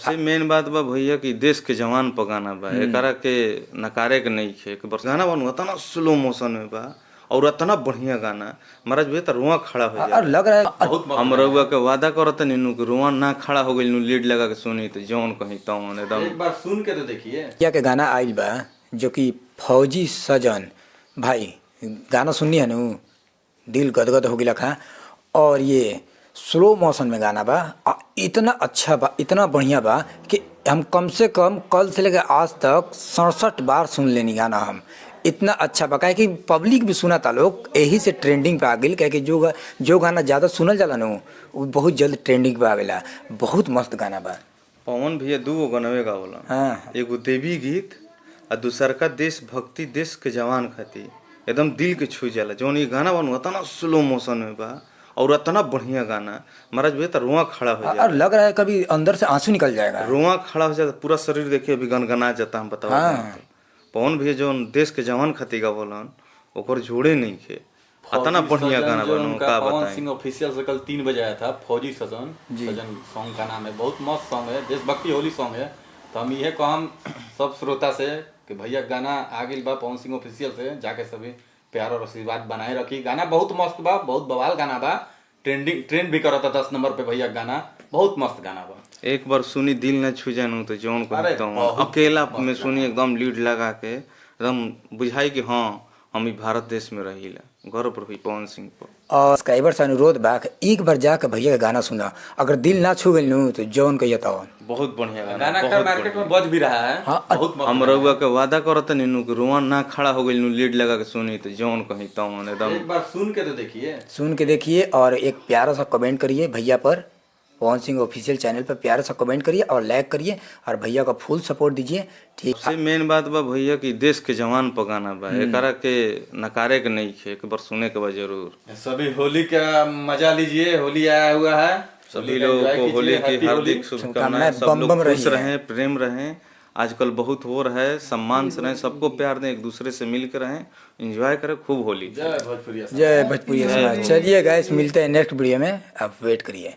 सबसे मेन बात बा भैया कि देश के जवान पर गाना बा, एकरा के नकारे के नहीं खे। एक बार गाना बनू इतना स्लो मोशन में बा और इतना बढ़िया गाना महाराज भैया तो रुआ खड़ा हो और जाए। लग रहा है बहुत हम रउआ के वादा करत नीनू कि रुआ ना खड़ा हो गइल लीड लगा के सुनी तो जौन कहीं तौन एकदम। एक बार सुन के तो देखिए। भैया के गाना आइल बा जो कि फौजी सजन भाई गाना सुननी है नु दिल गदगद हो गया खा। और ये स्लो मोशन में गाना बा इतना अच्छा बा इतना बढ़िया बा कि हम कम से कम कल से लेकर आज तक 67 बार सुन लेनी गाना। हम इतना अच्छा बा काहे कि पब्लिक भी सुना था लोग यही से ट्रेंडिंग पे आ गई। कहे कि जो गाना ज़्यादा सुनल जाला नु वो बहुत जल्द ट्रेंडिंग पे आवेला। बहुत मस्त गाना बा। पवन भैया दू गो गनवे गावला। हाँ एगो देवी गीत और दूसर का देश भक्ति देश के जवान खातिर एकदम दिल के छू जाला। जौन ये गाना बनू इतना स्लो मोशन में बा और इतना बढ़िया गाना महाराज भैया तो रुआ खड़ा हो जाए। और लग रहा है कभी अंदर से आंसू निकल जाएगा। रुआ खड़ा हो जाता पूरा शरीर देखिए अभी गनगना जाता। हम बताओ हाँ। पवन भैया जौन देश के जवान खातिर गावलन ओकर जोड़े नहीं खे। इतना बढ़िया गाना बनू का पवन बताएं। सिंह ऑफिशियल से कल 3 बजे आया था फौजी सजन। सजन सॉन्ग का नाम है, बहुत मस्त सॉन्ग है, देशभक्ति होली सॉन्ग है। तो हम ये कहम सब श्रोता से कि भैया गाना आ गई बा पवन सिंह ऑफिशियल से, जाके सभी प्यार और आशीर्वाद बनाए रखी। गाना बहुत मस्त बा, बहुत बवाल गाना बा, ट्रेंड भी करता 10 नंबर पे भैया गाना, बहुत मस्त गाना बा। एक बार सुनी दिल न छू जानू तो जौन कहता हूँ अकेला में सुनी एकदम लीड लगा के एकदम बुझाई कि हाँ हम ही भारत देश में रहीला। गर्व पर हुई पवन सिंह पर। और सब्सक्राइबर से अनुरोध बा कि एक बार जाकर भैया का गाना सुना। अगर दिल ना छू गइल नु तो जौन कहिए तौन। बहुत बढ़िया गाना का मार्केट में बज भी रहा है। हाँ, बहुत मस्त हम रउआ के वादा करत नीनू कि रुआ ना खड़ा हो गइल लीड लगा के सुनी तो जौन कहीं तौन एकदम। एक बार सुन के तो देखिए। सुन के देखिए और एक प्यारा सा कमेंट करिए भैया पर। पवन सिंह ऑफिशियल चैनल पर प्यारा सा कमेंट करिए और लाइक करिए और भैया का फुल सपोर्ट दीजिए। ठीक सबसे मेन बात बा भैया कि देश के जवान पर गाना बा, एकरा के नकारे के नहीं खे। एक बार सुने के बा जरूर। सभी होली का मजा लीजिए, होली आया हुआ है। सभी लोगों को होली की हार्दिक शुभकामनाएं। सब बम लोग बम खुश रहें, प्रेम रहें। आजकल बहुत हो रहा है, सम्मान से रहें, सबको प्यार दें, एक दूसरे से मिल कर रहें, एंजॉय करें खूब होली। जय भोजपुरी। जय भोजपुरी। चलिए गाइस मिलते हैं नेक्स्ट वीडियो में, आप वेट करिए।